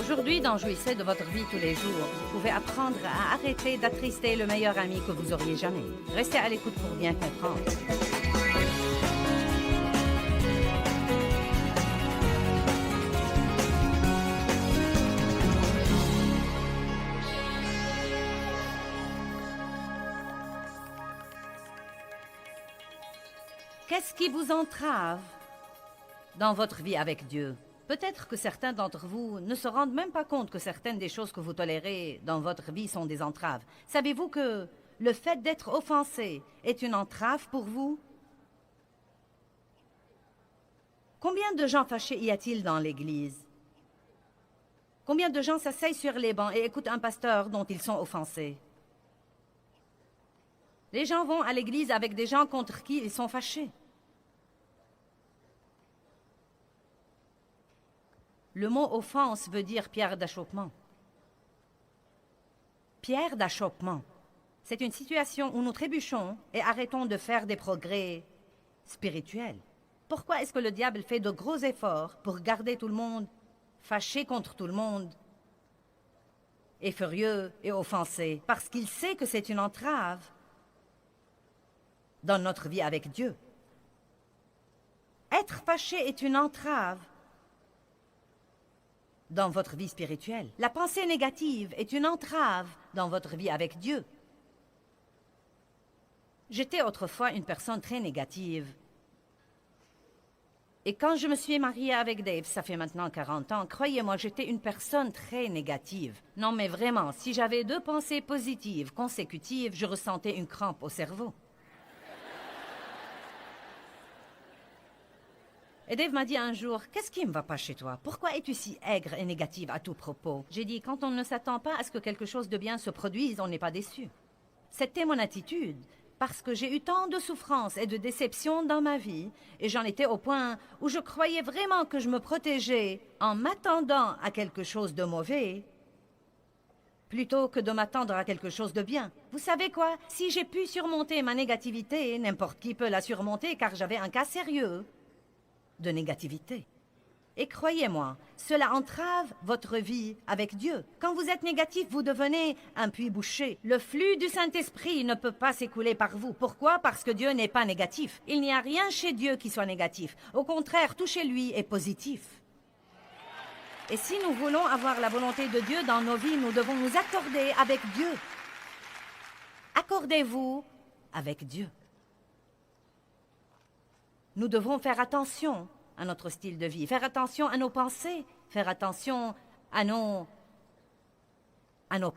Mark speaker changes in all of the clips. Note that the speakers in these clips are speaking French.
Speaker 1: Aujourd'hui, dans Jouissez de votre vie tous les jours, vous pouvez apprendre à arrêter d'attrister le meilleur ami que vous auriez jamais. Restez à l'écoute pour bien comprendre. Qu'est-ce qui vous entrave dans votre vie avec Dieu? Peut-être que certains d'entre vous ne se rendent même pas compte que certaines des choses que vous tolérez dans votre vie sont des entraves. Savez-vous que le fait d'être offensé est une entrave pour vous? Combien de gens fâchés y a-t-il dans l'Église? Combien de gens s'asseyent sur les bancs et écoutent un pasteur dont ils sont offensés? Les gens vont à l'Église avec des gens contre qui ils sont fâchés. Le mot « offense » veut dire pierre d'achoppement. Pierre d'achoppement, c'est une situation où nous trébuchons et arrêtons de faire des progrès spirituels. Pourquoi est-ce que le diable fait de gros efforts pour garder tout le monde fâché contre tout le monde et furieux et offensé? Parce qu'il sait que c'est une entrave dans notre vie avec Dieu. Être fâché est une entrave dans votre vie spirituelle. La pensée négative est une entrave dans votre vie avec Dieu. J'étais autrefois une personne très négative. Et quand je me suis mariée avec Dave, ça fait maintenant 40 ans, croyez-moi, j'étais une personne très négative. Non mais vraiment, si j'avais 2 pensées positives consécutives, je ressentais une crampe au cerveau. Et Dave m'a dit un jour, « Qu'est-ce qui ne va pas chez toi? Pourquoi es-tu si aigre et négative à tout propos? » J'ai dit, « Quand on ne s'attend pas à ce que quelque chose de bien se produise, on n'est pas déçu. » C'était mon attitude, parce que j'ai eu tant de souffrances et de déceptions dans ma vie, et j'en étais au point où je croyais vraiment que je me protégeais en m'attendant à quelque chose de mauvais, plutôt que de m'attendre à quelque chose de bien. Vous savez quoi? Si j'ai pu surmonter ma négativité, n'importe qui peut la surmonter, car j'avais un cas sérieux de négativité. Et croyez-moi, cela entrave votre vie avec Dieu. Quand vous êtes négatif, vous devenez un puits bouché. Le flux du Saint-Esprit ne peut pas s'écouler par vous. Pourquoi? Parce que Dieu n'est pas négatif. Il n'y a rien chez Dieu qui soit négatif. Au contraire, tout chez lui est positif. Et si nous voulons avoir la volonté de Dieu dans nos vies, nous devons nous accorder avec Dieu. Accordez-vous avec Dieu. Nous devons faire attention à notre style de vie, faire attention à nos pensées, faire attention à nos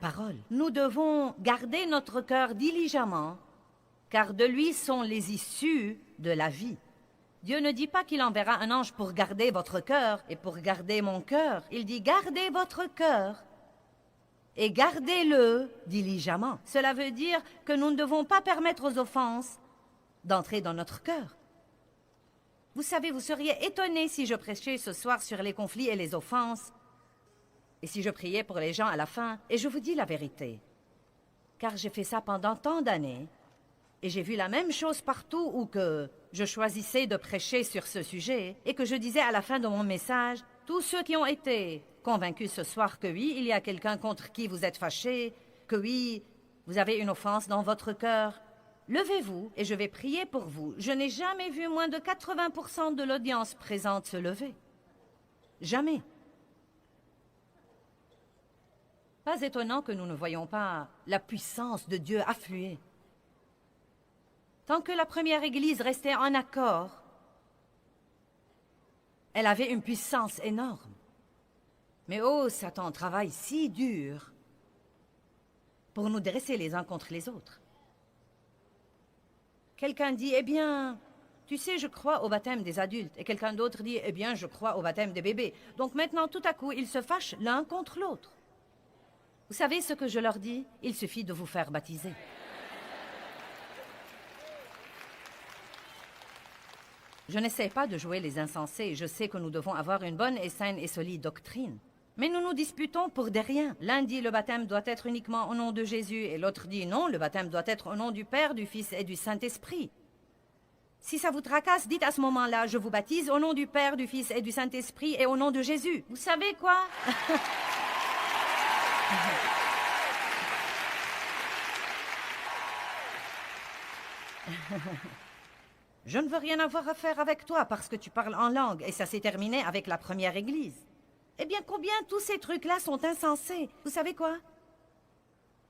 Speaker 1: paroles. Nous devons garder notre cœur diligemment, car de lui sont les issues de la vie. Dieu ne dit pas qu'il enverra un ange pour garder votre cœur et pour garder mon cœur. Il dit « Gardez votre cœur et gardez-le diligemment ». Cela veut dire que nous ne devons pas permettre aux offenses d'entrer dans notre cœur. Vous savez, vous seriez étonnés si je prêchais ce soir sur les conflits et les offenses, et si je priais pour les gens à la fin, et je vous dis la vérité, car j'ai fait ça pendant tant d'années, et j'ai vu la même chose partout où que je choisissais de prêcher sur ce sujet, et que je disais à la fin de mon message, tous ceux qui ont été convaincus ce soir que oui, il y a quelqu'un contre qui vous êtes fâchés, que oui, vous avez une offense dans votre cœur, levez-vous et je vais prier pour vous. Je n'ai jamais vu moins de 80% de l'audience présente se lever. Jamais. Pas étonnant que nous ne voyions pas la puissance de Dieu affluer. Tant que la première Église restait en accord, elle avait une puissance énorme. Mais oh, Satan travaille si dur pour nous dresser les uns contre les autres. Quelqu'un dit, eh bien, tu sais, je crois au baptême des adultes. Et quelqu'un d'autre dit, eh bien, je crois au baptême des bébés. Donc maintenant, tout à coup, ils se fâchent l'un contre l'autre. Vous savez ce que je leur dis? Il suffit de vous faire baptiser. Je n'essaie pas de jouer les insensés. Je sais que nous devons avoir une bonne et saine et solide doctrine. Mais nous nous disputons pour des riens. L'un dit le baptême doit être uniquement au nom de Jésus et l'autre dit non, le baptême doit être au nom du Père, du Fils et du Saint-Esprit. Si ça vous tracasse, dites à ce moment-là, je vous baptise au nom du Père, du Fils et du Saint-Esprit et au nom de Jésus. Vous savez quoi? Je ne veux rien avoir à faire avec toi parce que tu parles en langue et ça s'est terminé avec la première église. Eh bien, combien tous ces trucs-là sont insensés? Vous savez quoi?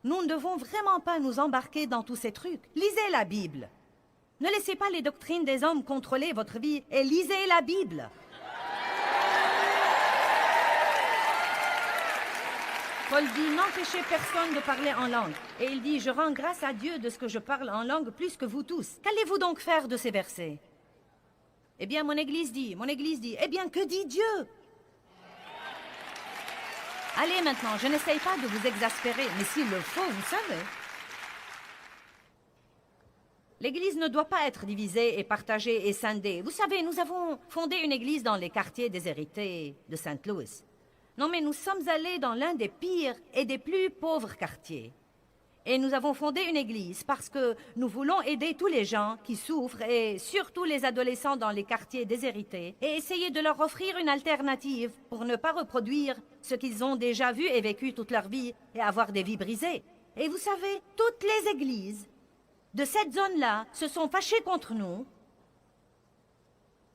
Speaker 1: Nous ne devons vraiment pas nous embarquer dans tous ces trucs. Lisez la Bible. Ne laissez pas les doctrines des hommes contrôler votre vie et lisez la Bible. Paul dit, n'empêchez personne de parler en langue. Et il dit, je rends grâce à Dieu de ce que je parle en langue plus que vous tous. Qu'allez-vous donc faire de ces versets? Eh bien, mon Église dit, eh bien, que dit Dieu? Allez maintenant, je n'essaye pas de vous exaspérer, mais s'il le faut, vous savez. L'Église ne doit pas être divisée et partagée et scindée. Vous savez, nous avons fondé une église dans les quartiers déshérités de Saint-Louis. Non, mais nous sommes allés dans l'un des pires et des plus pauvres quartiers. Et nous avons fondé une église parce que nous voulons aider tous les gens qui souffrent et surtout les adolescents dans les quartiers déshérités et essayer de leur offrir une alternative pour ne pas reproduire ce qu'ils ont déjà vu et vécu toute leur vie et avoir des vies brisées. Et vous savez, toutes les églises de cette zone-là se sont fâchées contre nous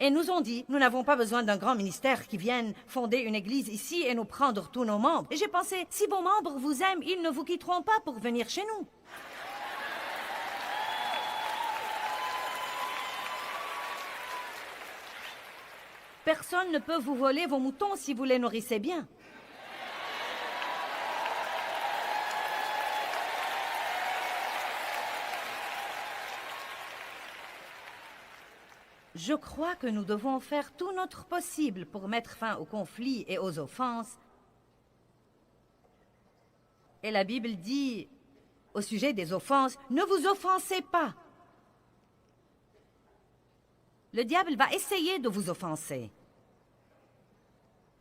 Speaker 1: et nous ont dit, nous n'avons pas besoin d'un grand ministère qui vienne fonder une église ici et nous prendre tous nos membres. Et j'ai pensé, si vos membres vous aiment, ils ne vous quitteront pas pour venir chez nous. Personne ne peut vous voler vos moutons si vous les nourrissez bien. Je crois que nous devons faire tout notre possible pour mettre fin aux conflits et aux offenses. Et la Bible dit, au sujet des offenses, ne vous offensez pas. Le diable va essayer de vous offenser.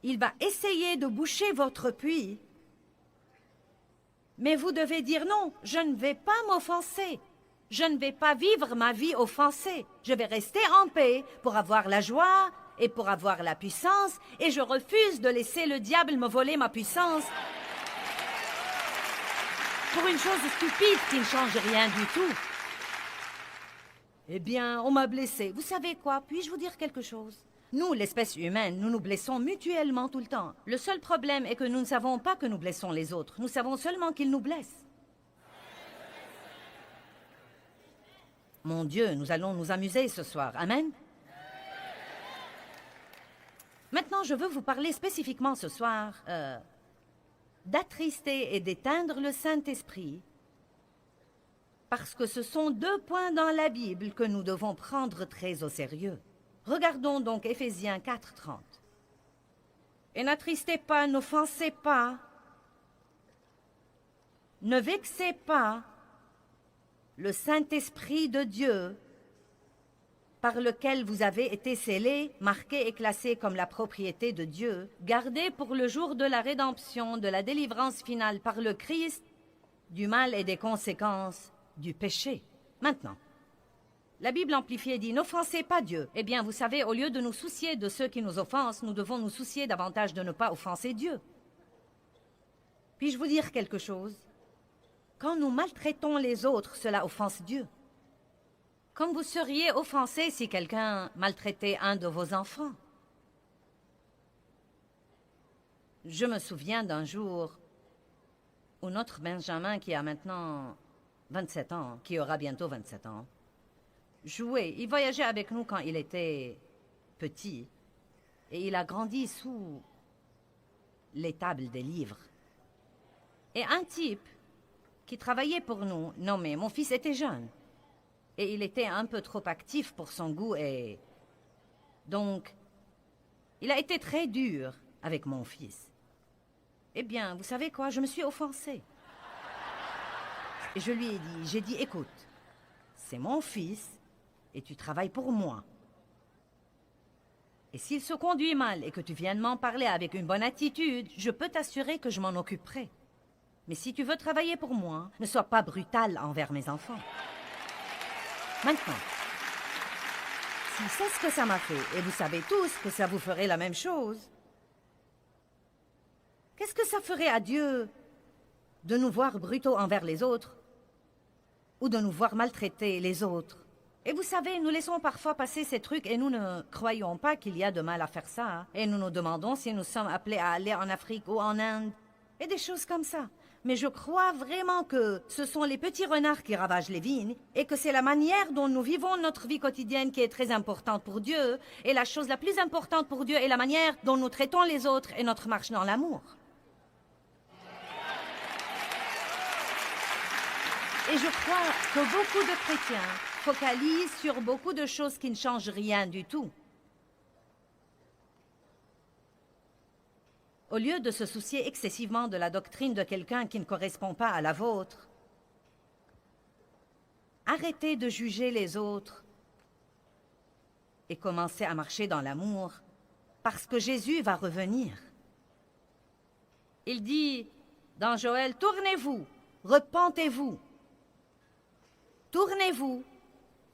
Speaker 1: Il va essayer de boucher votre puits. Mais vous devez dire non, je ne vais pas m'offenser. Je ne vais pas vivre ma vie offensée. Je vais rester en paix pour avoir la joie et pour avoir la puissance. Et je refuse de laisser le diable me voler ma puissance pour une chose stupide qui ne change rien du tout. Eh bien, on m'a blessé. Vous savez quoi? Puis-je vous dire quelque chose? Nous, l'espèce humaine, nous nous blessons mutuellement tout le temps. Le seul problème est que nous ne savons pas que nous blessons les autres. Nous savons seulement qu'ils nous blessent. Mon Dieu, nous allons nous amuser ce soir. Amen? Maintenant, je veux vous parler spécifiquement ce soir d'attrister et d'éteindre le Saint-Esprit, parce que ce sont deux points dans la Bible que nous devons prendre très au sérieux. Regardons donc Éphésiens 4:30. Et n'attristez pas, n'offensez pas, ne vexez pas le Saint-Esprit de Dieu, par lequel vous avez été scellés, marqués et classés comme la propriété de Dieu, gardés pour le jour de la rédemption, de la délivrance finale par le Christ, du mal et des conséquences du péché. Maintenant, la Bible amplifiée dit « N'offensez pas Dieu ». Eh bien, vous savez, au lieu de nous soucier de ceux qui nous offensent, nous devons nous soucier davantage de ne pas offenser Dieu. Puis-je vous dire quelque chose? Quand nous maltraitons les autres, cela offense Dieu. Comme vous seriez offensé si quelqu'un maltraitait un de vos enfants. Je me souviens d'un jour où notre Benjamin, qui a maintenant 27 ans, qui aura bientôt 27 ans, jouait. Il voyageait avec nous quand il était petit et il a grandi sous les tables des livres. Et un type qui travaillait pour nous, non mais mon fils était jeune, et il était un peu trop actif pour son goût et... Donc, il a été très dur avec mon fils. Eh bien, vous savez quoi, je me suis offensée. Et je lui ai dit, j'ai dit, écoute, c'est mon fils et tu travailles pour moi. Et s'il se conduit mal et que tu viennes m'en parler avec une bonne attitude, je peux t'assurer que je m'en occuperai. Mais si tu veux travailler pour moi, ne sois pas brutal envers mes enfants. Maintenant, si c'est ce que ça m'a fait, et vous savez tous que ça vous ferait la même chose, qu'est-ce que ça ferait à Dieu de nous voir brutaux envers les autres ou de nous voir maltraiter les autres. Et vous savez, nous laissons parfois passer ces trucs et nous ne croyons pas qu'il y a de mal à faire ça. Hein. Et nous nous demandons si nous sommes appelés à aller en Afrique ou en Inde et des choses comme ça. Mais je crois vraiment que ce sont les petits renards qui ravagent les vignes et que c'est la manière dont nous vivons notre vie quotidienne qui est très importante pour Dieu. Et la chose la plus importante pour Dieu est la manière dont nous traitons les autres et notre marche dans l'amour. Et je crois que beaucoup de chrétiens focalisent sur beaucoup de choses qui ne changent rien du tout. Au lieu de se soucier excessivement de la doctrine de quelqu'un qui ne correspond pas à la vôtre, arrêtez de juger les autres et commencez à marcher dans l'amour, parce que Jésus va revenir. Il dit dans Joël, « Tournez-vous, repentez-vous, tournez-vous,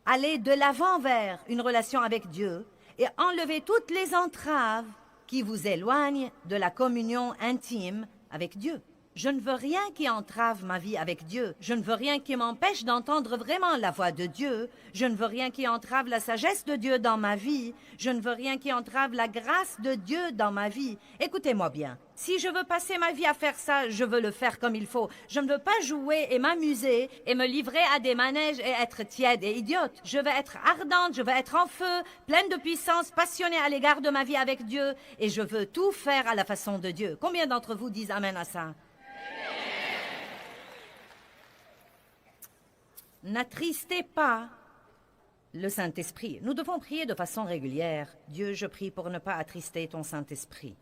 Speaker 1: allez de l'avant vers une relation avec Dieu et enlevez toutes les entraves qui vous éloigne de la communion intime avec Dieu. Je ne veux rien qui entrave ma vie avec Dieu. Je ne veux rien qui m'empêche d'entendre vraiment la voix de Dieu. Je ne veux rien qui entrave la sagesse de Dieu dans ma vie. Je ne veux rien qui entrave la grâce de Dieu dans ma vie. Écoutez-moi bien. Si je veux passer ma vie à faire ça, je veux le faire comme il faut. Je ne veux pas jouer et m'amuser et me livrer à des manèges et être tiède et idiote. Je veux être ardente, je veux être en feu, pleine de puissance, passionnée à l'égard de ma vie avec Dieu. Et je veux tout faire à la façon de Dieu. Combien d'entre vous disent Amen à ça? N'attristez pas le Saint-Esprit. Nous devons prier de façon régulière. Dieu, je prie pour ne pas attrister ton Saint-Esprit.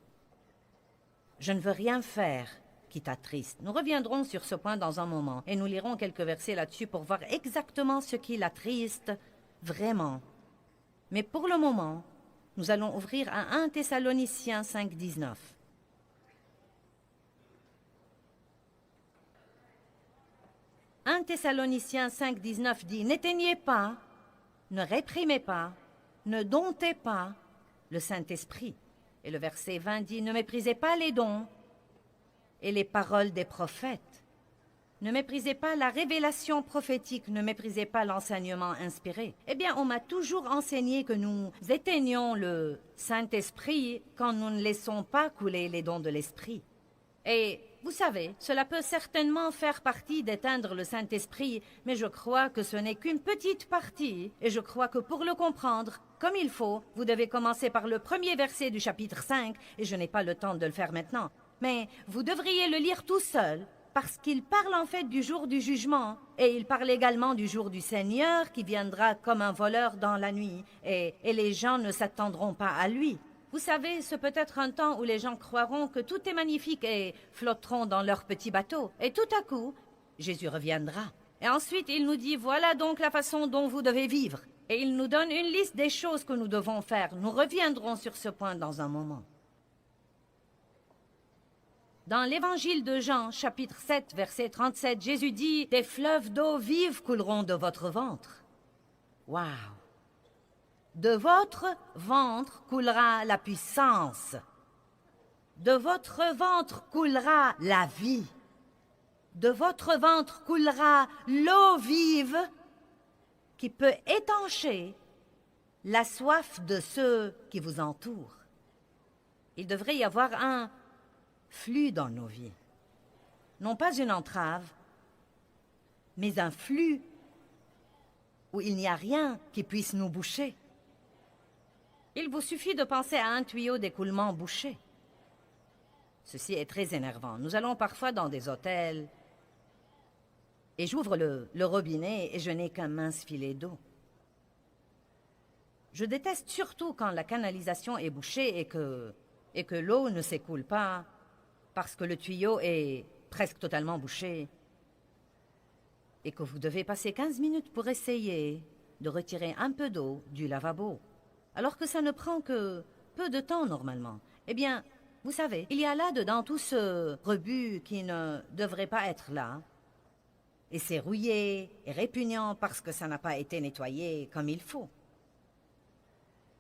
Speaker 1: Je ne veux rien faire qui t'attriste. Nous reviendrons sur ce point dans un moment et nous lirons quelques versets là-dessus pour voir exactement ce qui l'attriste vraiment. Mais pour le moment, nous allons ouvrir à 1 Thessaloniciens 5, 19. « 1 Thessaloniciens 5, 19 dit « N'éteignez pas, ne réprimez pas, ne domptez pas le Saint-Esprit. » Et le verset 20 dit « Ne méprisez pas les dons et les paroles des prophètes. Ne méprisez pas la révélation prophétique, ne méprisez pas l'enseignement inspiré. » Eh bien, on m'a toujours enseigné que nous éteignons le Saint-Esprit quand nous ne laissons pas couler les dons de l'Esprit. Et vous savez, cela peut certainement faire partie d'éteindre le Saint-Esprit, mais je crois que ce n'est qu'une petite partie. Et je crois que pour le comprendre comme il faut, vous devez commencer par le premier verset du chapitre 5, et je n'ai pas le temps de le faire maintenant. Mais vous devriez le lire tout seul, parce qu'il parle en fait du jour du jugement, et il parle également du jour du Seigneur qui viendra comme un voleur dans la nuit, et les gens ne s'attendront pas à lui. Vous savez, ce peut être un temps où les gens croiront que tout est magnifique et flotteront dans leur petit bateau. Et tout à coup, Jésus reviendra. Et ensuite, il nous dit, voilà donc la façon dont vous devez vivre. Et il nous donne une liste des choses que nous devons faire. Nous reviendrons sur ce point dans un moment. Dans l'évangile de Jean, chapitre 7, verset 37, Jésus dit, « Des fleuves d'eau vive couleront de votre ventre. » Waouh! De votre ventre coulera la puissance. De votre ventre coulera la vie. De votre ventre coulera l'eau vive qui peut étancher la soif de ceux qui vous entourent. Il devrait y avoir un flux dans nos vies. Non pas une entrave, mais un flux où il n'y a rien qui puisse nous boucher. Il vous suffit de penser à un tuyau d'écoulement bouché. Ceci est très énervant. Nous allons parfois dans des hôtels et j'ouvre le robinet et je n'ai qu'un mince filet d'eau. Je déteste surtout quand la canalisation est bouchée et que l'eau ne s'écoule pas parce que le tuyau est presque totalement bouché et que vous devez passer 15 minutes pour essayer de retirer un peu d'eau du lavabo. Alors que ça ne prend que peu de temps normalement. Eh bien, vous savez, il y a là-dedans tout ce rebut qui ne devrait pas être là. Et c'est rouillé et répugnant parce que ça n'a pas été nettoyé comme il faut.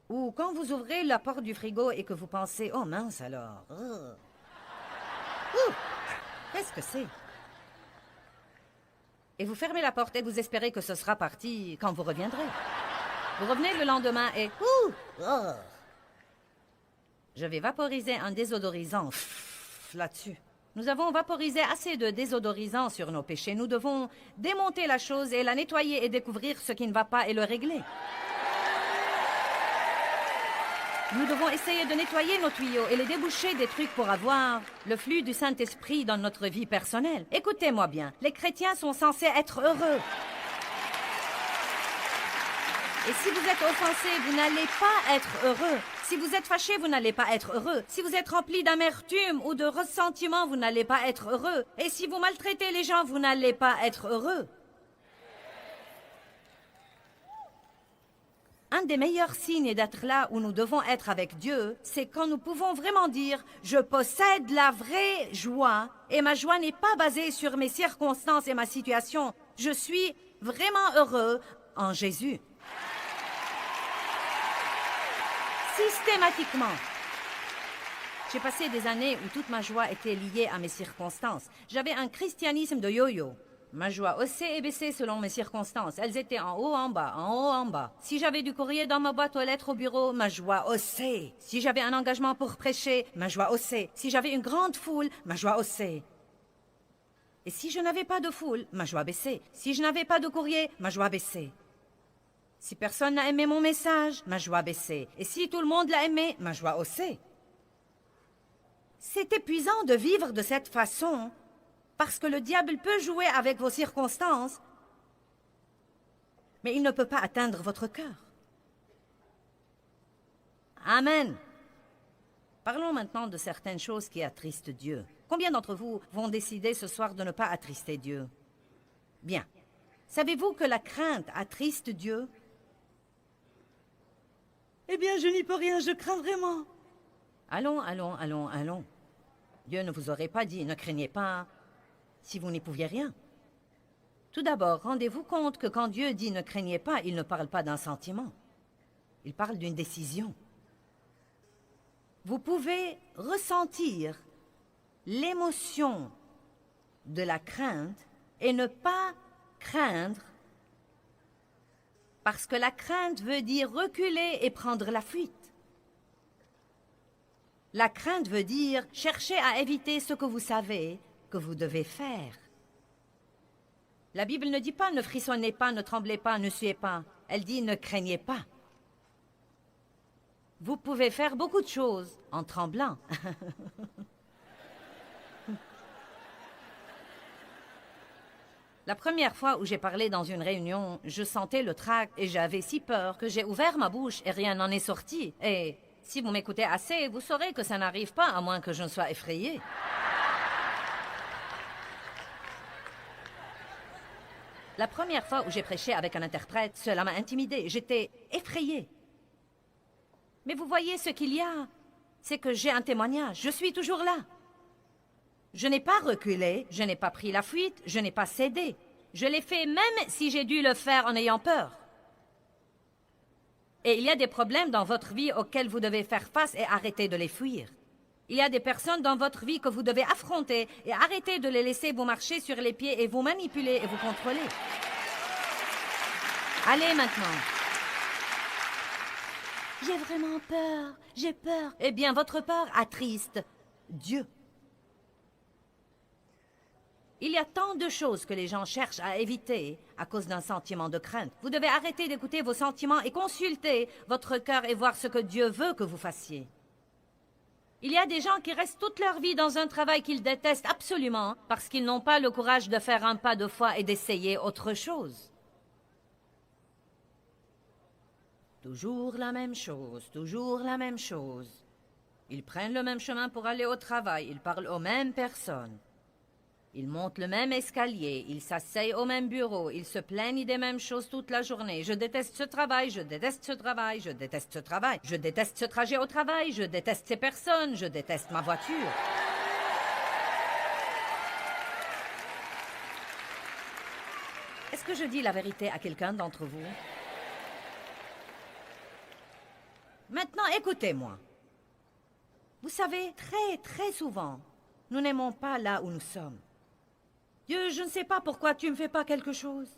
Speaker 1: Ou quand vous ouvrez la porte du frigo et que vous pensez « Oh mince alors, qu'est-ce que c'est ?» Et vous fermez la porte et vous espérez que ce sera parti quand vous reviendrez. Vous revenez le lendemain et... Ouh, oh. Je vais vaporiser un désodorisant là-dessus. Nous avons vaporisé assez de désodorisant sur nos péchés. Nous devons démonter la chose et la nettoyer et découvrir ce qui ne va pas et le régler. Nous devons essayer de nettoyer nos tuyaux et les déboucher des trucs pour avoir le flux du Saint-Esprit dans notre vie personnelle. Écoutez-moi bien, les chrétiens sont censés être heureux. Et si vous êtes offensé, vous n'allez pas être heureux. Si vous êtes fâché, vous n'allez pas être heureux. Si vous êtes rempli d'amertume ou de ressentiment, vous n'allez pas être heureux. Et si vous maltraitez les gens, vous n'allez pas être heureux. Un des meilleurs signes d'être là où nous devons être avec Dieu, c'est quand nous pouvons vraiment dire « Je possède la vraie joie et ma joie n'est pas basée sur mes circonstances et ma situation. Je suis vraiment heureux en Jésus. » Systématiquement. J'ai passé des années où toute ma joie était liée à mes circonstances. J'avais un christianisme de yo-yo. Ma joie haussait et baissait selon mes circonstances. Elles étaient en haut, en bas, en haut, en bas. Si j'avais du courrier dans ma boîte aux lettres au bureau, ma joie haussait. Si j'avais un engagement pour prêcher, ma joie haussait. Si j'avais une grande foule, ma joie haussait. Et si je n'avais pas de foule, ma joie baissait. Si je n'avais pas de courrier, ma joie baissait. Si personne n'a aimé mon message, ma joie baissait. Et si tout le monde l'a aimé, ma joie haussait. C'est épuisant de vivre de cette façon, parce que le diable peut jouer avec vos circonstances, mais il ne peut pas atteindre votre cœur. Amen. Parlons maintenant de certaines choses qui attristent Dieu. Combien d'entre vous vont décider ce soir de ne pas attrister Dieu? Bien. Savez-vous que la crainte attriste Dieu? Eh bien, je n'y peux rien, je crains vraiment. Allons, allons, allons, allons. Dieu ne vous aurait pas dit, ne craignez pas, si vous n'y pouviez rien. Tout d'abord, rendez-vous compte que quand Dieu dit ne craignez pas, il ne parle pas d'un sentiment. Il parle d'une décision. Vous pouvez ressentir l'émotion de la crainte et ne pas craindre, parce que la crainte veut dire reculer et prendre la fuite. La crainte veut dire chercher à éviter ce que vous savez que vous devez faire. La Bible ne dit pas ne frissonnez pas, ne tremblez pas, ne suez pas. Elle dit ne craignez pas. Vous pouvez faire beaucoup de choses en tremblant. La première fois où j'ai parlé dans une réunion, je sentais le trac et j'avais si peur que j'ai ouvert ma bouche et rien n'en est sorti. Et si vous m'écoutez assez, vous saurez que ça n'arrive pas à moins que je ne sois effrayée. La première fois où j'ai prêché avec un interprète, cela m'a intimidée. J'étais effrayée. Mais vous voyez ce qu'il y a, c'est que j'ai un témoignage. Je suis toujours là. Je n'ai pas reculé, je n'ai pas pris la fuite, je n'ai pas cédé. Je l'ai fait même si j'ai dû le faire en ayant peur. Et il y a des problèmes dans votre vie auxquels vous devez faire face et arrêter de les fuir. Il y a des personnes dans votre vie que vous devez affronter et arrêter de les laisser vous marcher sur les pieds et vous manipuler et vous contrôler. Allez maintenant. J'ai vraiment peur, j'ai peur. Eh bien, votre peur attriste Dieu. Il y a tant de choses que les gens cherchent à éviter à cause d'un sentiment de crainte. Vous devez arrêter d'écouter vos sentiments et consulter votre cœur et voir ce que Dieu veut que vous fassiez. Il y a des gens qui restent toute leur vie dans un travail qu'ils détestent absolument parce qu'ils n'ont pas le courage de faire un pas de foi et d'essayer autre chose. Toujours la même chose, toujours la même chose. Ils prennent le même chemin pour aller au travail, ils parlent aux mêmes personnes. Ils montent le même escalier, ils s'asseyent au même bureau, ils se plaignent des mêmes choses toute la journée. Je déteste ce travail, je déteste ce travail, je déteste ce travail. Je déteste ce trajet au travail, je déteste ces personnes, je déteste ma voiture. Est-ce que je dis la vérité à quelqu'un d'entre vous? Maintenant, écoutez-moi. Vous savez, très souvent, nous n'aimons pas là où nous sommes. Dieu, je ne sais pas pourquoi tu ne me fais pas quelque chose.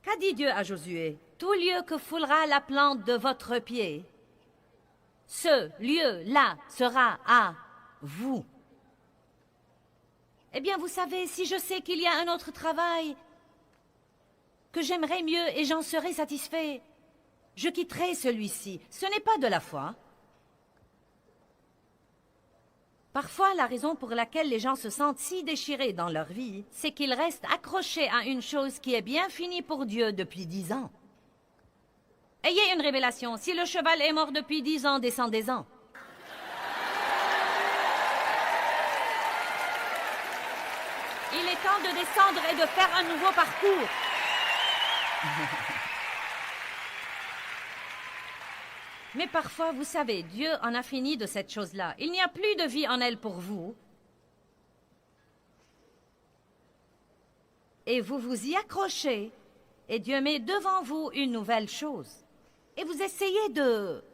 Speaker 1: Qu'a dit Dieu à Josué? Tout lieu que foulera la plante de votre pied, ce lieu-là sera à vous. Eh bien, vous savez, si je sais qu'il y a un autre travail que j'aimerais mieux et j'en serai satisfait, je quitterai celui-ci. Ce n'est pas de la foi. Parfois, la raison pour laquelle les gens se sentent si déchirés dans leur vie, c'est qu'ils restent accrochés à une chose qui est bien finie pour Dieu depuis 10 ans. Ayez une révélation. Si le cheval est mort depuis 10 ans, descendez-en. Il est temps de descendre et de faire un nouveau parcours. Mais parfois, vous savez, Dieu en a fini de cette chose-là. Il n'y a plus de vie en elle pour vous. Et vous vous y accrochez, et Dieu met devant vous une nouvelle chose. Et vous essayez de...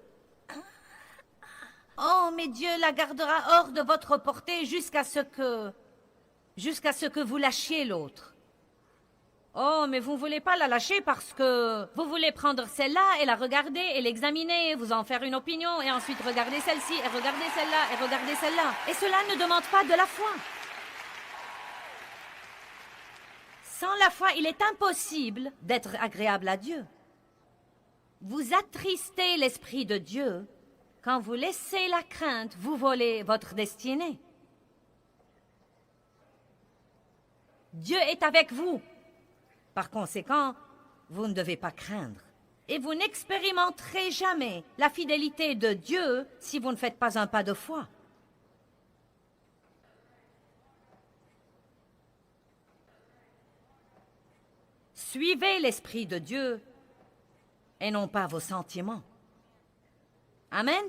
Speaker 1: Oh, mais Dieu la gardera hors de votre portée jusqu'à ce que vous lâchiez l'autre. Oh, mais vous ne voulez pas la lâcher parce que vous voulez prendre celle-là et la regarder et l'examiner, vous en faire une opinion et ensuite regarder celle-ci et regarder celle-là et regarder celle-là. Et cela ne demande pas de la foi. Sans la foi, il est impossible d'être agréable à Dieu. Vous attristez l'Esprit de Dieu quand vous laissez la crainte vous voler votre destinée. Dieu est avec vous. Par conséquent, vous ne devez pas craindre. Et vous n'expérimenterez jamais la fidélité de Dieu si vous ne faites pas un pas de foi. Suivez l'Esprit de Dieu et non pas vos sentiments. Amen.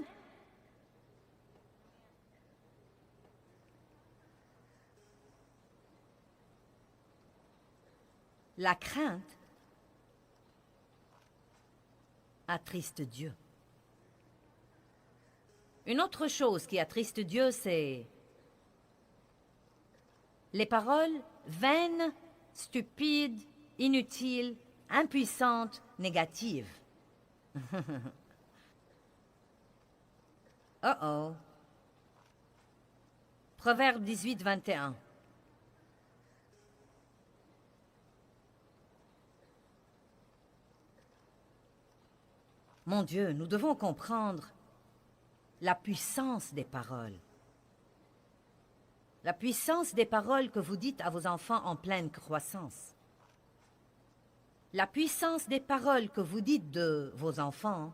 Speaker 1: La crainte attriste Dieu. Une autre chose qui attriste Dieu, c'est les paroles vaines, stupides, inutiles, impuissantes, négatives. Oh. Proverbe 18, 21. Mon Dieu, nous devons comprendre la puissance des paroles. La puissance des paroles que vous dites à vos enfants en pleine croissance. La puissance des paroles que vous dites de vos enfants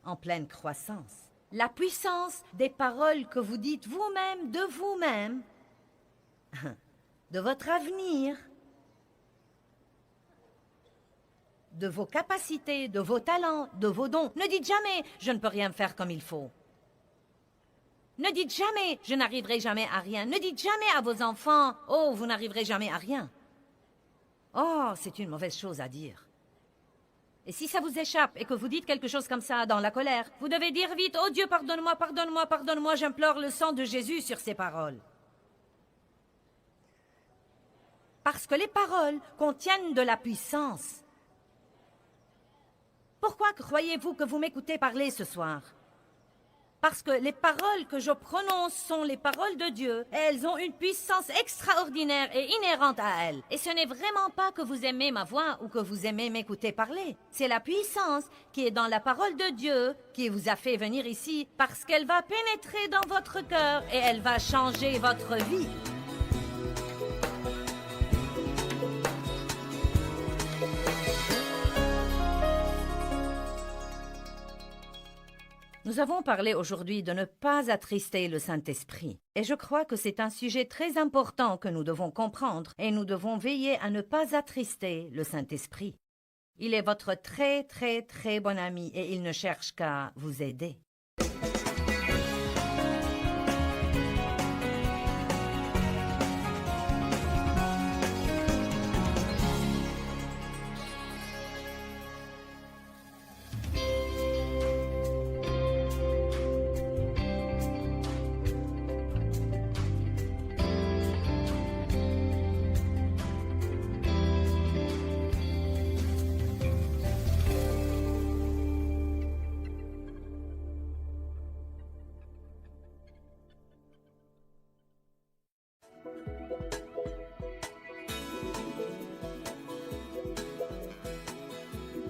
Speaker 1: en pleine croissance. La puissance des paroles que vous dites vous-même, de votre avenir, de vos capacités, de vos talents, de vos dons. Ne dites jamais « je ne peux rien faire comme il faut ». Ne dites jamais « je n'arriverai jamais à rien ». Ne dites jamais à vos enfants « oh, vous n'arriverez jamais à rien ». Oh, c'est une mauvaise chose à dire. Et si ça vous échappe et que vous dites quelque chose comme ça dans la colère, vous devez dire vite « oh Dieu, pardonne-moi, pardonne-moi, pardonne-moi, j'implore le sang de Jésus sur ces paroles ». Parce que les paroles contiennent de la puissance. Pourquoi croyez-vous que vous m'écoutez parler ce soir? Parce que les paroles que je prononce sont les paroles de Dieu et elles ont une puissance extraordinaire et inhérente à elles. Et ce n'est vraiment pas que vous aimez ma voix ou que vous aimez m'écouter parler. C'est la puissance qui est dans la parole de Dieu qui vous a fait venir ici parce qu'elle va pénétrer dans votre cœur et elle va changer votre vie. Nous avons parlé aujourd'hui de ne pas attrister le Saint-Esprit. Et je crois que c'est un sujet très important que nous devons comprendre et nous devons veiller à ne pas attrister le Saint-Esprit. Il est votre très, très, très bon ami et il ne cherche qu'à vous aider.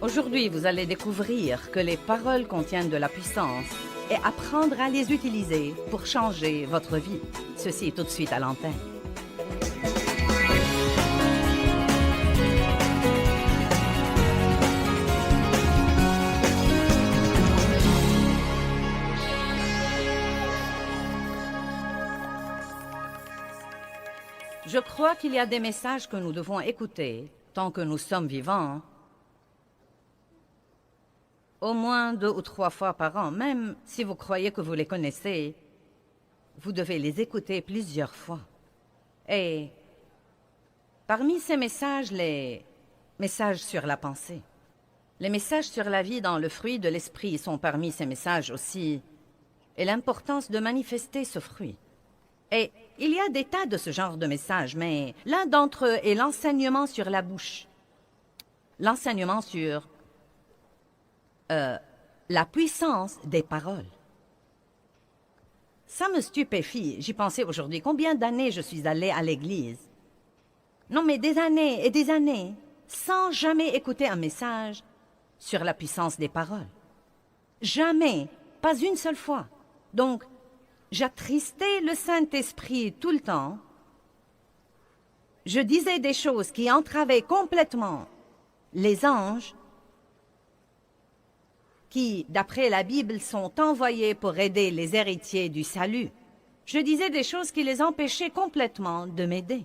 Speaker 1: Aujourd'hui, vous allez découvrir que les paroles contiennent de la puissance et apprendre à les utiliser pour changer votre vie. Ceci tout de suite à l'antenne. Je crois qu'il y a des messages que nous devons écouter tant que nous sommes vivants, au moins 2 ou 3 fois par an. Même si vous croyez que vous les connaissez, vous devez les écouter plusieurs fois. Et parmi ces messages, les messages sur la pensée, les messages sur la vie dans le fruit de l'esprit sont parmi ces messages aussi, et l'importance de manifester ce fruit. Et il y a des tas de ce genre de messages, mais l'un d'entre eux est l'enseignement sur la bouche. L'enseignement sur la puissance des paroles. Ça me stupéfie. J'y pensais aujourd'hui. Combien d'années je suis allée à l'église? Non, mais des années et des années, sans jamais écouter un message sur la puissance des paroles. Jamais, pas une seule fois. Donc, j'attristais le Saint-Esprit tout le temps. Je disais des choses qui entravaient complètement les anges qui, d'après la Bible, sont envoyés pour aider les héritiers du salut. Je disais des choses qui les empêchaient complètement de m'aider.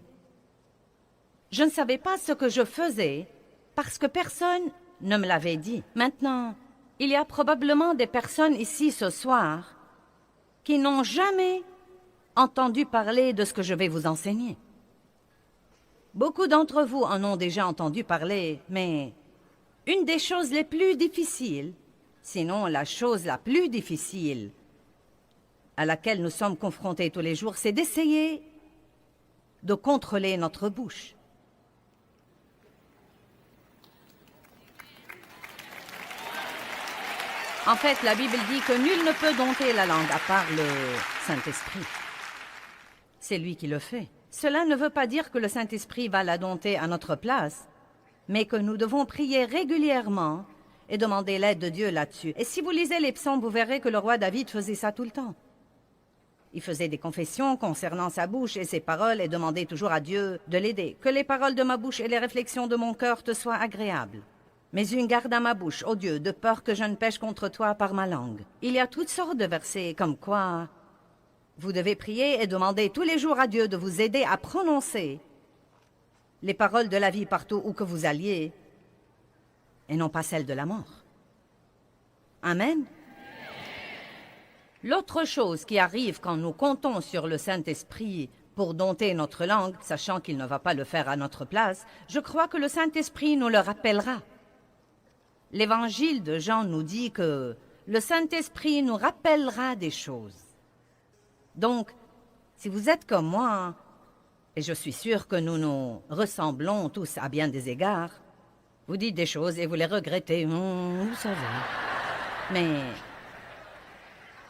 Speaker 1: Je ne savais pas ce que je faisais parce que personne ne me l'avait dit. Maintenant, il y a probablement des personnes ici ce soir qui n'ont jamais entendu parler de ce que je vais vous enseigner. Beaucoup d'entre vous en ont déjà entendu parler, mais une des choses les plus difficiles, sinon la chose la plus difficile à laquelle nous sommes confrontés tous les jours, c'est d'essayer de contrôler notre bouche. En fait, la Bible dit que nul ne peut dompter la langue à part le Saint-Esprit. C'est lui qui le fait. Cela ne veut pas dire que le Saint-Esprit va la dompter à notre place, mais que nous devons prier régulièrement et demander l'aide de Dieu là-dessus. Et si vous lisez les psaumes, vous verrez que le roi David faisait ça tout le temps. Il faisait des confessions concernant sa bouche et ses paroles et demandait toujours à Dieu de l'aider. Que les paroles de ma bouche et les réflexions de mon cœur te soient agréables. Mais une garde à ma bouche, ô Dieu, de peur que je ne pêche contre toi par ma langue. Il y a toutes sortes de versets comme quoi vous devez prier et demander tous les jours à Dieu de vous aider à prononcer les paroles de la vie partout où que vous alliez et non pas celles de la mort. Amen. L'autre chose qui arrive quand nous comptons sur le Saint-Esprit pour dompter notre langue, sachant qu'il ne va pas le faire à notre place, je crois que le Saint-Esprit nous le rappellera. L'Évangile de Jean nous dit que le Saint-Esprit nous rappellera des choses. Donc, si vous êtes comme moi, et je suis sûre que nous nous ressemblons tous à bien des égards, vous dites des choses et vous les regrettez, vous savez. Mais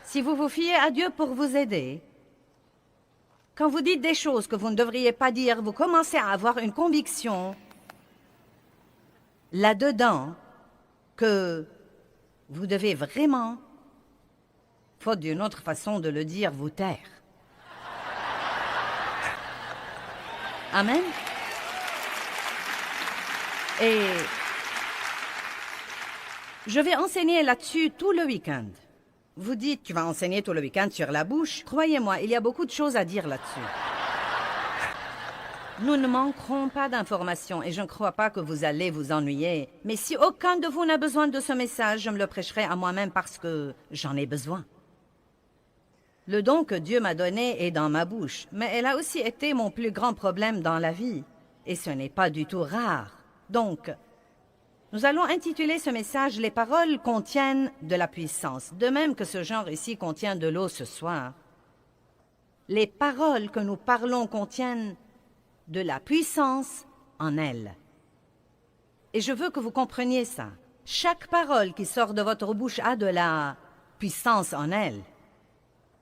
Speaker 1: si vous vous fiez à Dieu pour vous aider, quand vous dites des choses que vous ne devriez pas dire, vous commencez à avoir une conviction là-dedans que vous devez vraiment, faute d'une autre façon de le dire, vous taire. Amen. Et je vais enseigner là-dessus tout le week-end. Vous dites, tu vas enseigner tout le week-end sur la bouche. Croyez-moi, il y a beaucoup de choses à dire là-dessus. Nous ne manquerons pas d'informations et je ne crois pas que vous allez vous ennuyer. Mais si aucun de vous n'a besoin de ce message, je me le prêcherai à moi-même parce que j'en ai besoin. Le don que Dieu m'a donné est dans ma bouche, mais elle a aussi été mon plus grand problème dans la vie. Et ce n'est pas du tout rare. Donc, nous allons intituler ce message « Les paroles contiennent de la puissance », de même que ce genre ici contient de l'eau ce soir. Les paroles que nous parlons contiennent de la puissance en elles. Et je veux que vous compreniez ça. Chaque parole qui sort de votre bouche a de la puissance en elle.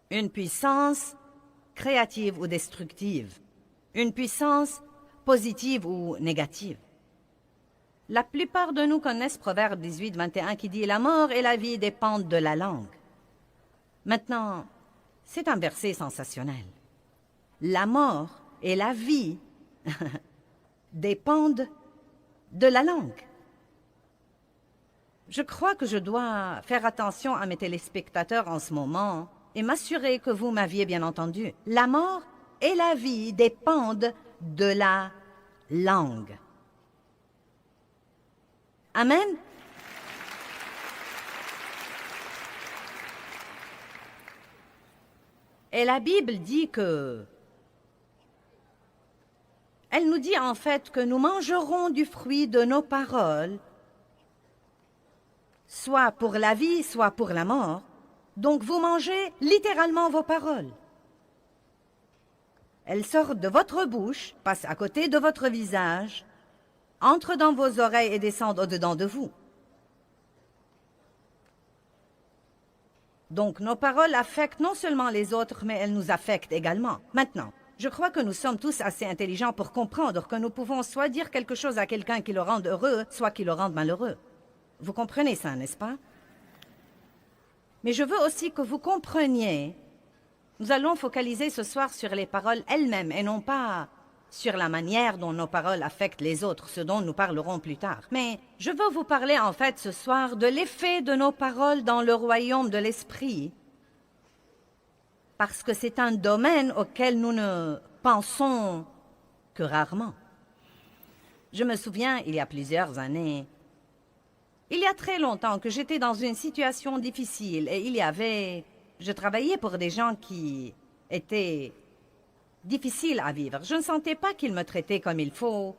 Speaker 1: Une puissance créative ou destructive. Une puissance positive ou négative. La plupart de nous connaissent Proverbe 18, 21 qui dit « La mort et la vie dépendent de la langue ». Maintenant, c'est un verset sensationnel. La mort et la vie dépendent de la langue. Je crois que je dois faire attention à mes téléspectateurs en ce moment et m'assurer que vous m'aviez bien entendu. La mort et la vie dépendent de la langue. Amen. Et la Bible dit que... Elle nous dit en fait que nous mangerons du fruit de nos paroles, soit pour la vie, soit pour la mort. Donc vous mangez littéralement vos paroles. Elles sortent de votre bouche, passent à côté de votre visage, entrent dans vos oreilles et descendent au-dedans de vous. Donc nos paroles affectent non seulement les autres, mais elles nous affectent également. Maintenant, je crois que nous sommes tous assez intelligents pour comprendre que nous pouvons soit dire quelque chose à quelqu'un qui le rende heureux, soit qui le rende malheureux. Vous comprenez ça, n'est-ce pas? Mais je veux aussi que vous compreniez, nous allons focaliser ce soir sur les paroles elles-mêmes et non pas sur la manière dont nos paroles affectent les autres, ce dont nous parlerons plus tard. Mais je veux vous parler en fait ce soir de l'effet de nos paroles dans le royaume de l'esprit, parce que c'est un domaine auquel nous ne pensons que rarement. Je me souviens, il y a plusieurs années, il y a très longtemps que j'étais dans une situation difficile et je travaillais pour des gens qui étaient difficiles à vivre. Je ne sentais pas qu'ils me traitaient comme il faut.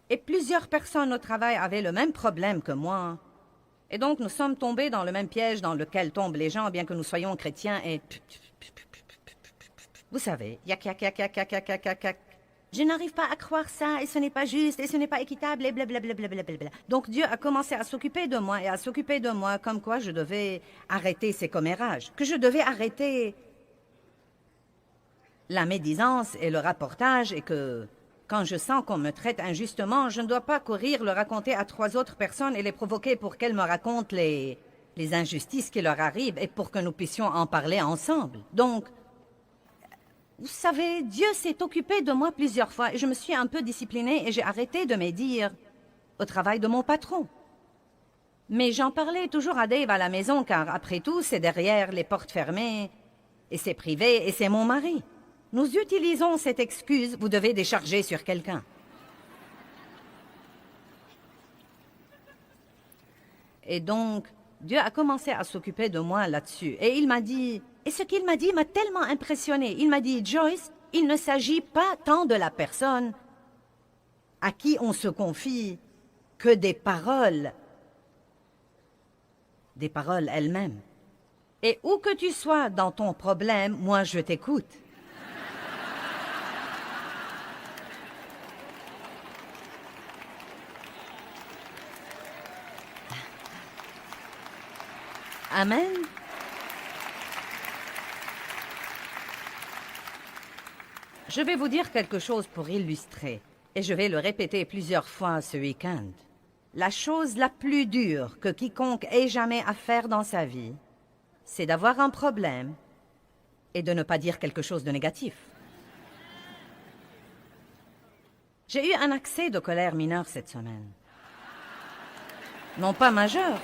Speaker 1: Et plusieurs personnes au travail avaient le même problème que moi. Et donc nous sommes tombés dans le même piège dans lequel tombent les gens, bien que nous soyons chrétiens et... Vous savez, yak, yak, yak, yak, yak, yak, yak, yak, yak. Je n'arrive pas à croire ça, et ce n'est pas juste, et ce n'est pas équitable, et blablabla. Donc Dieu a commencé à s'occuper de moi, et à s'occuper de moi, comme quoi je devais arrêter ces commérages, que je devais arrêter la médisance et le rapportage, et que quand je sens qu'on me traite injustement, je ne dois pas courir le raconter à 3 autres personnes et les provoquer pour qu'elles me racontent les injustices qui leur arrivent, et pour que nous puissions en parler ensemble. Donc, vous savez, Dieu s'est occupé de moi plusieurs fois et je me suis un peu disciplinée et j'ai arrêté de médire au travail de mon patron. Mais j'en parlais toujours à Dave à la maison car après tout, c'est derrière les portes fermées et c'est privé et c'est mon mari. Nous utilisons cette excuse, vous devez décharger sur quelqu'un. Et donc, Dieu a commencé à s'occuper de moi là-dessus et il m'a dit... Et ce qu'il m'a dit m'a tellement impressionnée. Il m'a dit, Joyce, il ne s'agit pas tant de la personne à qui on se confie que des paroles elles-mêmes. Et où que tu sois dans ton problème, moi je t'écoute. Amen. Je vais vous dire quelque chose pour illustrer, et je vais le répéter plusieurs fois ce week-end. La chose la plus dure que quiconque ait jamais à faire dans sa vie, c'est d'avoir un problème et de ne pas dire quelque chose de négatif. J'ai eu un accès de colère mineure cette semaine. Non pas majeur,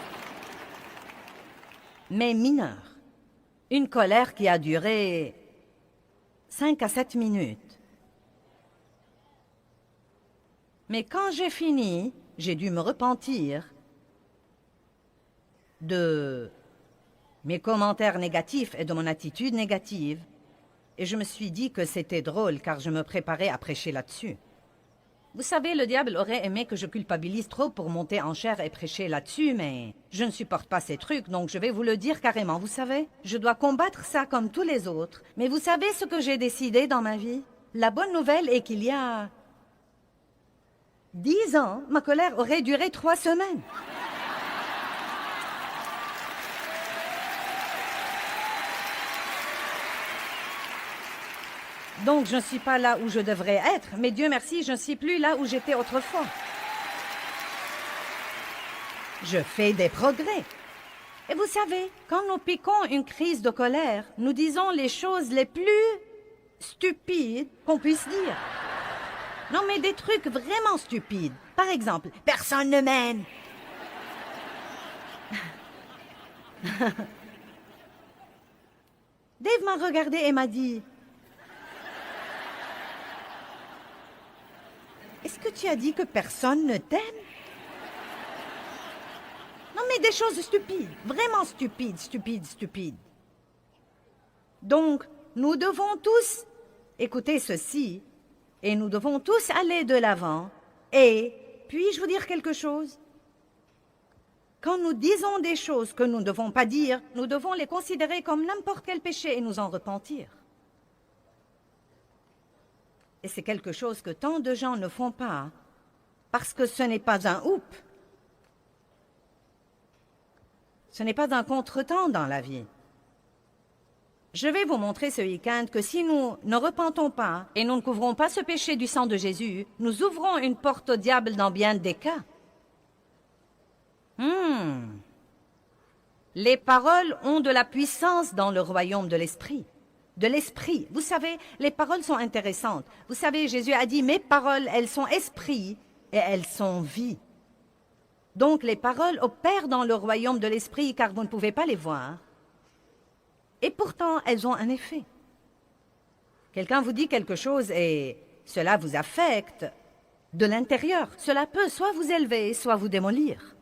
Speaker 1: mais mineur. Une colère qui a duré 5 à 7 minutes. Mais quand j'ai fini, j'ai dû me repentir de mes commentaires négatifs et de mon attitude négative. Et je me suis dit que c'était drôle car je me préparais à prêcher là-dessus. Vous savez, le diable aurait aimé que je culpabilise trop pour monter en chair et prêcher là-dessus, mais je ne supporte pas ces trucs, donc je vais vous le dire carrément. Vous savez, je dois combattre ça comme tous les autres. Mais vous savez ce que j'ai décidé dans ma vie? La bonne nouvelle est qu'il y a 10 ans, ma colère aurait duré 3 semaines. Donc, je ne suis pas là où je devrais être, mais Dieu merci, je ne suis plus là où j'étais autrefois. Je fais des progrès. Et vous savez, quand nous piquons une crise de colère, nous disons les choses les plus stupides qu'on puisse dire. Non, mais des trucs vraiment stupides. Par exemple, personne ne m'aime. Dave m'a regardé et m'a dit, est-ce que tu as dit que personne ne t'aime? Non, mais des choses stupides, vraiment stupides. Donc, nous devons tous écouter ceci, et nous devons tous aller de l'avant. Et, puis-je vous dire quelque chose? Quand nous disons des choses que nous ne devons pas dire, nous devons les considérer comme n'importe quel péché et nous en repentir. Et c'est quelque chose que tant de gens ne font pas, parce que ce n'est pas un oup. Ce n'est pas un contretemps dans la vie. Je vais vous montrer ce week-end que si nous ne repentons pas et nous ne couvrons pas ce péché du sang de Jésus, nous ouvrons une porte au diable dans bien des cas. Les paroles ont de la puissance dans le royaume de l'esprit. De l'esprit. Vous savez, les paroles sont intéressantes. Vous savez, Jésus a dit, mes paroles, elles sont esprit et elles sont vie. Donc les paroles opèrent dans le royaume de l'esprit car vous ne pouvez pas les voir. Et pourtant, elles ont un effet. Quelqu'un vous dit quelque chose et cela vous affecte de l'intérieur. Cela peut soit vous élever, soit vous démolir.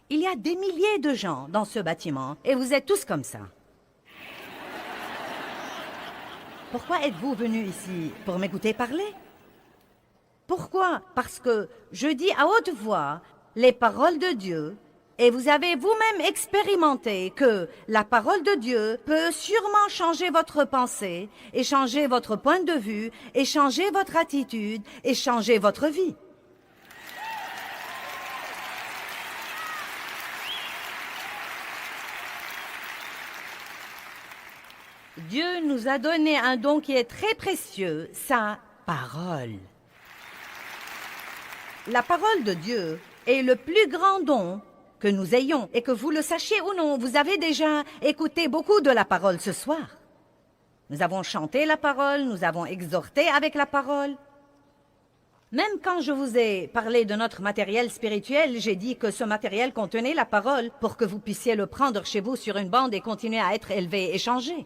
Speaker 1: Il y a des milliers de gens dans ce bâtiment et vous êtes tous comme ça. Pourquoi êtes-vous venus ici? Pour m'écouter parler? Pourquoi? Parce que je dis à haute voix les paroles de Dieu et vous avez vous-même expérimenté que la parole de Dieu peut sûrement changer votre pensée et changer votre point de vue et changer votre attitude et changer votre vie. Dieu nous a donné un don qui est très précieux, sa parole. La parole de Dieu est le plus grand don que nous ayons. Et que vous le sachiez ou non, vous avez déjà écouté beaucoup de la parole ce soir. Nous avons chanté la parole, nous avons exhorté avec la parole. Même quand je vous ai parlé de notre matériel spirituel, j'ai dit que ce matériel contenait la parole pour que vous puissiez le prendre chez vous sur une bande et continuer à être élevé et changé.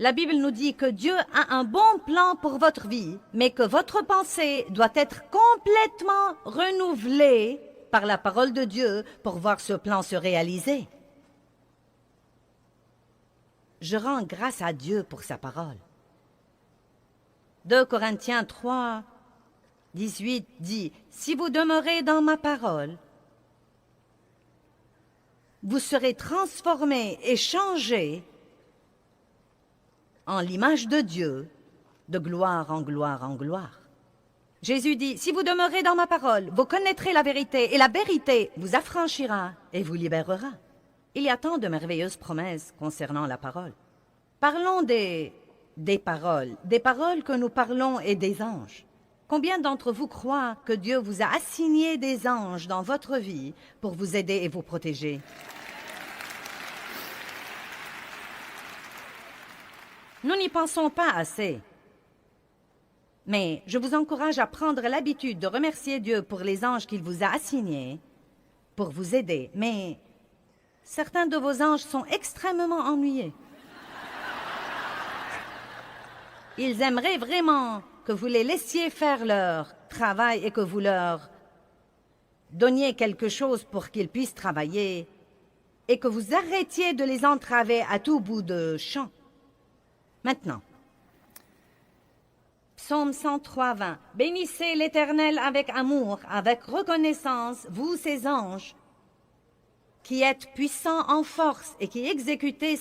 Speaker 1: La Bible nous dit que Dieu a un bon plan pour votre vie, mais que votre pensée doit être complètement renouvelée par la parole de Dieu pour voir ce plan se réaliser. Je rends grâce à Dieu pour sa parole. 2 Corinthiens 3, 18 dit, « Si vous demeurez dans ma parole, vous serez transformés et changés en l'image de Dieu, de gloire en gloire en gloire. » Jésus dit, « Si vous demeurez dans ma parole, vous connaîtrez la vérité, et la vérité vous affranchira et vous libérera. » Il y a tant de merveilleuses promesses concernant la parole. Parlons des paroles que nous parlons et des anges. Combien d'entre vous croient que Dieu vous a assigné des anges dans votre vie pour vous aider et vous protéger? Nous n'y pensons pas assez. Mais je vous encourage à prendre l'habitude de remercier Dieu pour les anges qu'il vous a assignés pour vous aider. Mais certains de vos anges sont extrêmement ennuyés. Ils aimeraient vraiment que vous les laissiez faire leur travail et que vous leur donniez quelque chose pour qu'ils puissent travailler et que vous arrêtiez de les entraver à tout bout de champ. Maintenant, Psaume 103, 20. « Bénissez l'Éternel avec amour, avec reconnaissance, vous ses anges, qui êtes puissants en force et qui exécutez... »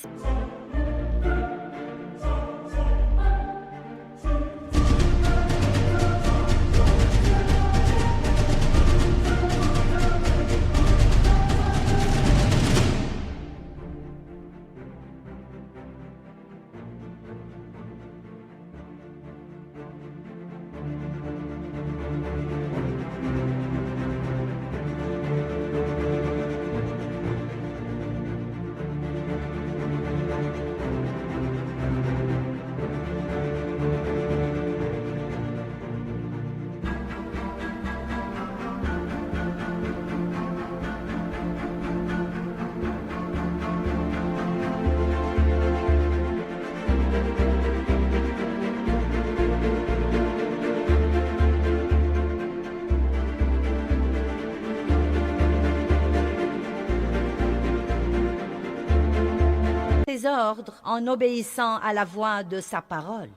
Speaker 1: ses ordres en obéissant à la voix de sa parole.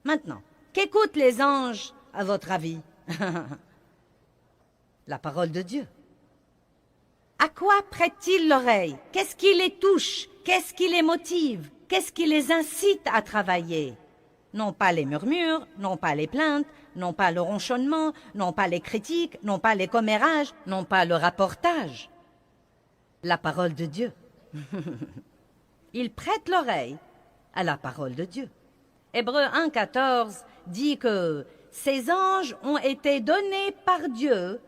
Speaker 1: Maintenant, qu'écoutent les anges, à votre avis? La parole de Dieu. À quoi prêtent-ils l'oreille? Qu'est-ce qui les touche? Qu'est-ce qui les motive? Qu'est-ce qui les incite à travailler? Non pas les murmures, non pas les plaintes, non pas le ronchonnement, non pas les critiques, non pas les commérages, non pas le rapportage. La parole de Dieu. Ils prêtent l'oreille à la parole de Dieu. Hébreux 1,14 dit que ces anges ont été donnés par Dieu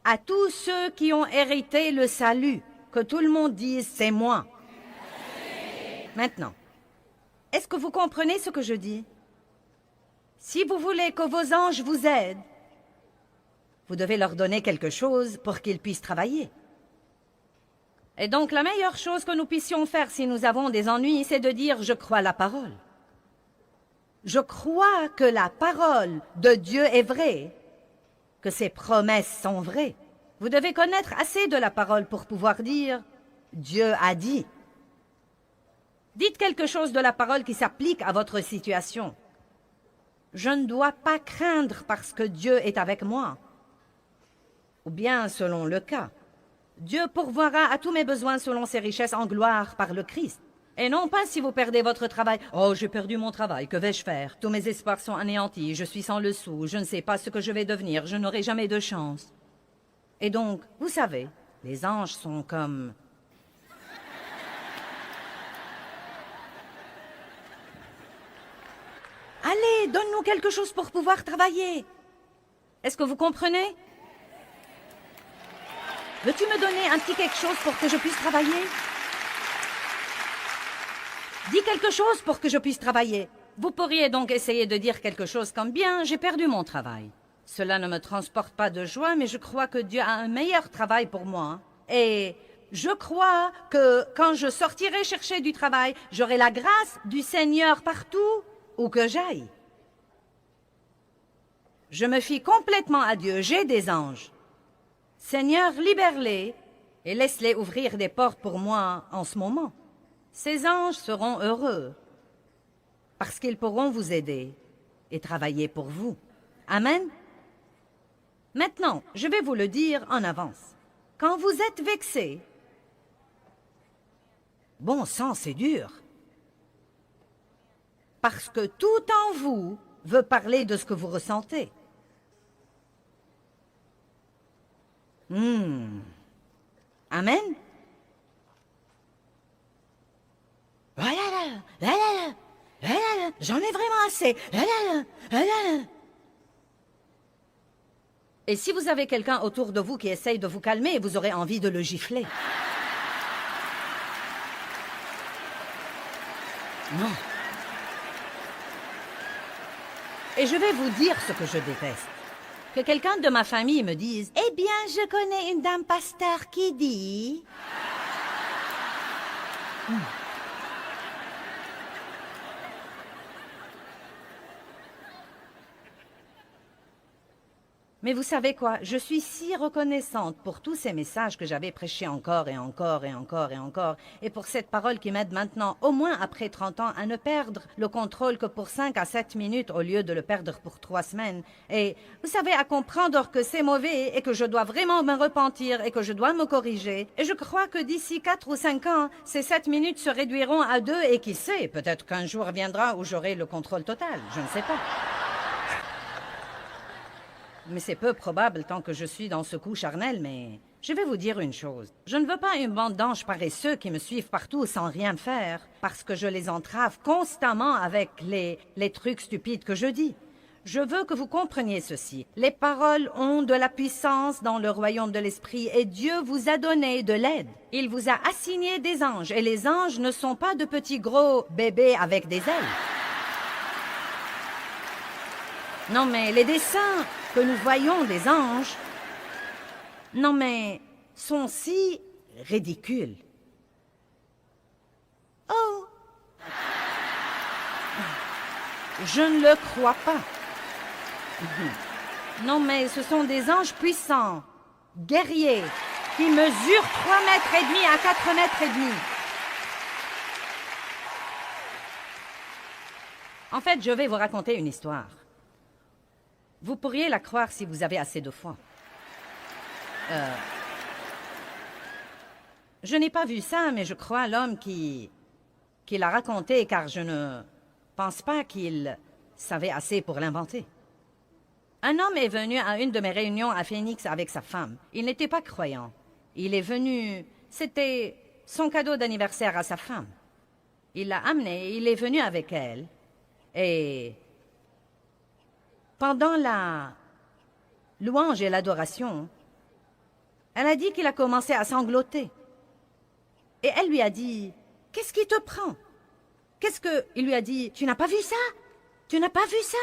Speaker 1: à tous ceux qui ont hérité le salut. Que tout le monde dise « c'est moi ». Maintenant, est-ce que vous comprenez ce que je dis? Si vous voulez que vos anges vous aident, vous devez leur donner quelque chose pour qu'ils puissent travailler. Et donc, la meilleure chose que nous puissions faire si nous avons des ennuis, c'est de dire « je crois la parole ». Je crois que la parole de Dieu est vraie, que ses promesses sont vraies. Vous devez connaître assez de la parole pour pouvoir dire « Dieu a dit ». Dites quelque chose de la parole qui s'applique à votre situation. Je ne dois pas craindre parce que Dieu est avec moi. Ou bien, selon le cas, Dieu pourvoira à tous mes besoins selon ses richesses en gloire par le Christ. Et non pas si vous perdez votre travail. « Oh, j'ai perdu mon travail, que vais-je faire? Tous mes espoirs sont anéantis, je suis sans le sou, je ne sais pas ce que je vais devenir, je n'aurai jamais de chance. » Et donc, vous savez, les anges sont comme... Allez, donne-nous quelque chose pour pouvoir travailler. Est-ce que vous comprenez? Veux-tu me donner un petit quelque chose pour que je puisse travailler? Dis quelque chose pour que je puisse travailler. Vous pourriez donc essayer de dire quelque chose comme « Bien, j'ai perdu mon travail. Cela ne me transporte pas de joie, mais je crois que Dieu a un meilleur travail pour moi. Et je crois que quand je sortirai chercher du travail, j'aurai la grâce du Seigneur partout où que j'aille. Je me fie complètement à Dieu, j'ai des anges. Seigneur, libère-les et laisse-les ouvrir des portes pour moi en ce moment. Ces anges seront heureux parce qu'ils pourront vous aider et travailler pour vous. Amen. Maintenant, je vais vous le dire en avance. Quand vous êtes vexé, bon sang, c'est dur. Parce que tout en vous veut parler de ce que vous ressentez. Amen. J'en ai vraiment assez. Et si vous avez quelqu'un autour de vous qui essaye de vous calmer, vous aurez envie de le gifler. Non. Et je vais vous dire ce que je déteste. Que quelqu'un de ma famille me dise « Eh bien, je connais une dame pasteur qui dit... » Mais vous savez quoi? Je suis si reconnaissante pour tous ces messages que j'avais prêchés encore et encore et encore et encore, et pour cette parole qui m'aide maintenant, au moins après 30 ans, à ne perdre le contrôle que pour 5 à 7 minutes au lieu de le perdre pour 3 semaines. Et vous savez, à comprendre que c'est mauvais et que je dois vraiment me repentir et que je dois me corriger. Et je crois que d'ici 4 ou 5 ans, ces 7 minutes se réduiront à 2 et qui sait, peut-être qu'un jour viendra où j'aurai le contrôle total, je ne sais pas. Mais c'est peu probable tant que je suis dans ce coup charnel, mais je vais vous dire une chose. Je ne veux pas une bande d'anges paresseux qui me suivent partout sans rien faire, parce que je les entrave constamment avec les trucs stupides que je dis. Je veux que vous compreniez ceci. Les paroles ont de la puissance dans le royaume de l'esprit et Dieu vous a donné de l'aide. Il vous a assigné des anges et les anges ne sont pas de petits gros bébés avec des ailes. Non, mais les dessins que nous voyons des anges, non, mais sont si ridicules. Oh! Je ne le crois pas. Non, mais ce sont des anges puissants, guerriers, qui mesure 3 mètres et demi à 4 mètres et demi. En fait, je vais vous raconter une histoire. Vous pourriez la croire si vous avez assez de foi. Je n'ai pas vu ça, mais je crois à l'homme qui l'a raconté, car je ne pense pas qu'il savait assez pour l'inventer. Un homme est venu à une de mes réunions à Phoenix avec sa femme. Il n'était pas croyant. Il est venu... C'était son cadeau d'anniversaire à sa femme. Il l'a amené, il est venu avec elle. Et pendant la louange et l'adoration, elle a dit qu'il a commencé à sangloter. Et elle lui a dit, « Qu'est-ce qui te prend? » Il lui a dit, « Tu n'as pas vu ça? Tu n'as pas vu ça? »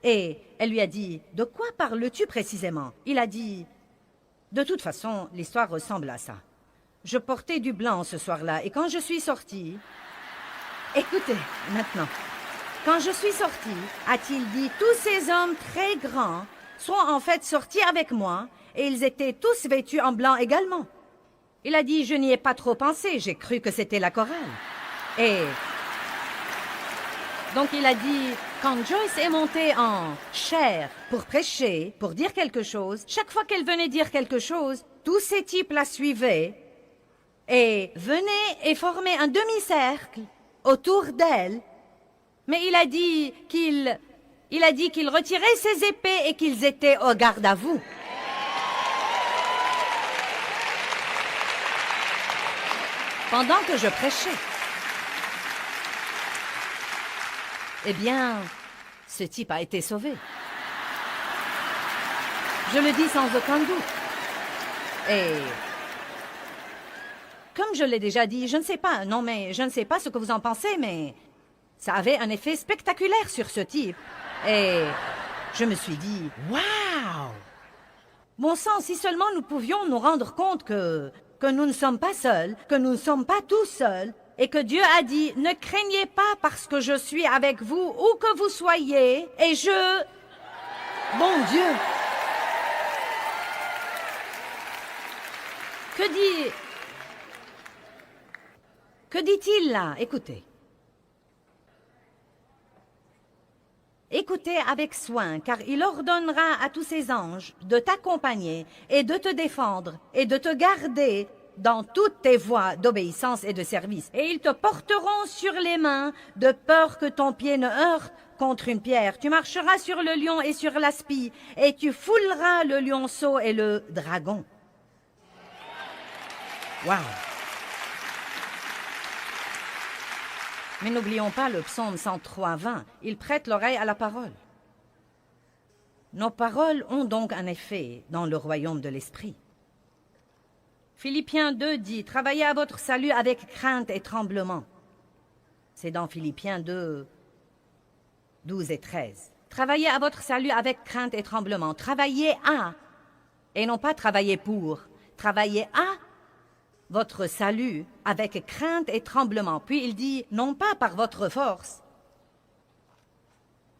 Speaker 1: Et elle lui a dit, « De quoi parles-tu précisément? » Il a dit, « De toute façon, l'histoire ressemble à ça. Je portais du blanc ce soir-là, et quand je suis sortie... » Écoutez, maintenant. Quand je suis sortie, a-t-il dit, tous ces hommes très grands sont en fait sortis avec moi, et ils étaient tous vêtus en blanc également. Il a dit, je n'y ai pas trop pensé, j'ai cru que c'était la chorale. Et donc il a dit, quand Joyce est montée en chair pour prêcher, pour dire quelque chose, chaque fois qu'elle venait dire quelque chose, tous ces types la suivaient et venaient et formaient un demi-cercle autour d'elle. Mais il a dit qu'il retirait ses épées et qu'ils étaient au garde à vous. Pendant que je prêchais. Eh bien, ce type a été sauvé. Je le dis sans aucun doute. Et comme je l'ai déjà dit, je ne sais pas, non mais je ne sais pas ce que vous en pensez, mais ça avait un effet spectaculaire sur ce type. Et je me suis dit, waouh! Bon sang, si seulement nous pouvions nous rendre compte que nous ne sommes pas seuls, que nous ne sommes pas tous seuls, et que Dieu a dit, ne craignez pas parce que je suis avec vous, où que vous soyez, et je... Bon Dieu! Que dit-il là? Écoutez. Écoutez avec soin, car il ordonnera à tous ses anges de t'accompagner et de te défendre et de te garder dans toutes tes voies d'obéissance et de service. Et ils te porteront sur les mains, de peur que ton pied ne heurte contre une pierre. Tu marcheras sur le lion et sur l'aspi, et tu fouleras le lionceau et le dragon. Wow! Mais n'oublions pas le psaume 103:20. Il prête l'oreille à la parole. Nos paroles ont donc un effet dans le royaume de l'esprit. Philippiens 2 dit, travaillez à votre salut avec crainte et tremblement. C'est dans Philippiens 2, 12 et 13. Travaillez à votre salut avec crainte et tremblement. Travaillez à, et non pas travailler pour. Travaillez à votre salut avec crainte et tremblement. Puis il dit, non pas par votre force,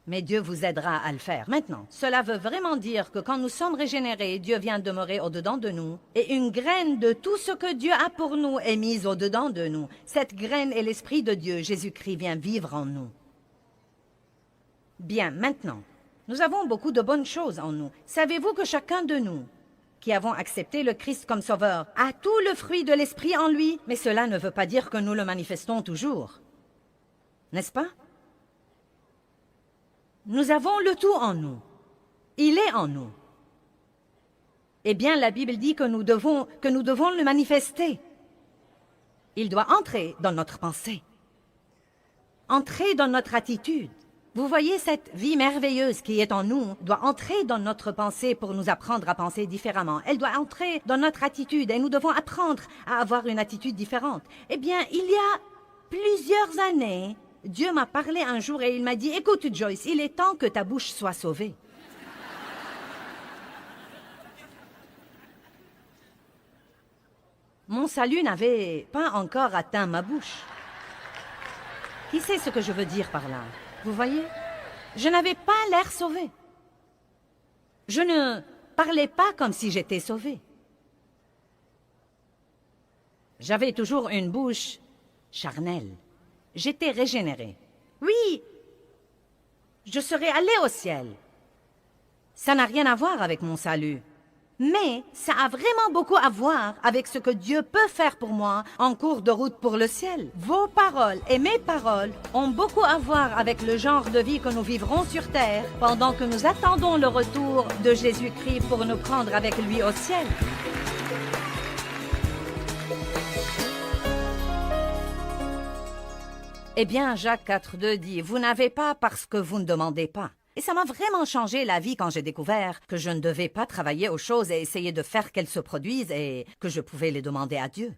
Speaker 1: mais Dieu vous aidera à le faire. Maintenant, cela veut vraiment dire que quand nous sommes régénérés, Dieu vient demeurer au-dedans de nous, et une graine de tout ce que Dieu a pour nous est mise au-dedans de nous. Cette graine est l'Esprit de Dieu. Jésus-Christ vient vivre en nous. Bien, maintenant, nous avons beaucoup de bonnes choses en nous. Savez-vous que chacun de nous, qui avons accepté le Christ comme sauveur, a tout le fruit de l'Esprit en lui, mais cela ne veut pas dire que nous le manifestons toujours. N'est-ce pas? Nous avons le tout en nous. Il est en nous. Eh bien, la Bible dit que nous devons le manifester. Il doit entrer dans notre pensée, entrer dans notre attitude. Vous voyez, cette vie merveilleuse qui est en nous doit entrer dans notre pensée pour nous apprendre à penser différemment. Elle doit entrer dans notre attitude et nous devons apprendre à avoir une attitude différente. Eh bien, il y a plusieurs années, Dieu m'a parlé un jour et il m'a dit, « Écoute Joyce, il est temps que ta bouche soit sauvée. » Mon salut n'avait pas encore atteint ma bouche. Qui sait ce que je veux dire par là? Vous voyez? Je n'avais pas l'air sauvé. Je ne parlais pas comme si j'étais sauvé. J'avais toujours une bouche charnelle. J'étais régénéré. Oui, je serais allé au ciel. Ça n'a rien à voir avec mon salut. Mais ça a vraiment beaucoup à voir avec ce que Dieu peut faire pour moi en cours de route pour le ciel. Vos paroles et mes paroles ont beaucoup à voir avec le genre de vie que nous vivrons sur terre pendant que nous attendons le retour de Jésus-Christ pour nous prendre avec lui au ciel. Eh bien, Jacques 4,2 dit « Vous n'avez pas parce que vous ne demandez pas ». Et ça m'a vraiment changé la vie quand j'ai découvert que je ne devais pas travailler aux choses et essayer de faire qu'elles se produisent et que je pouvais les demander à Dieu.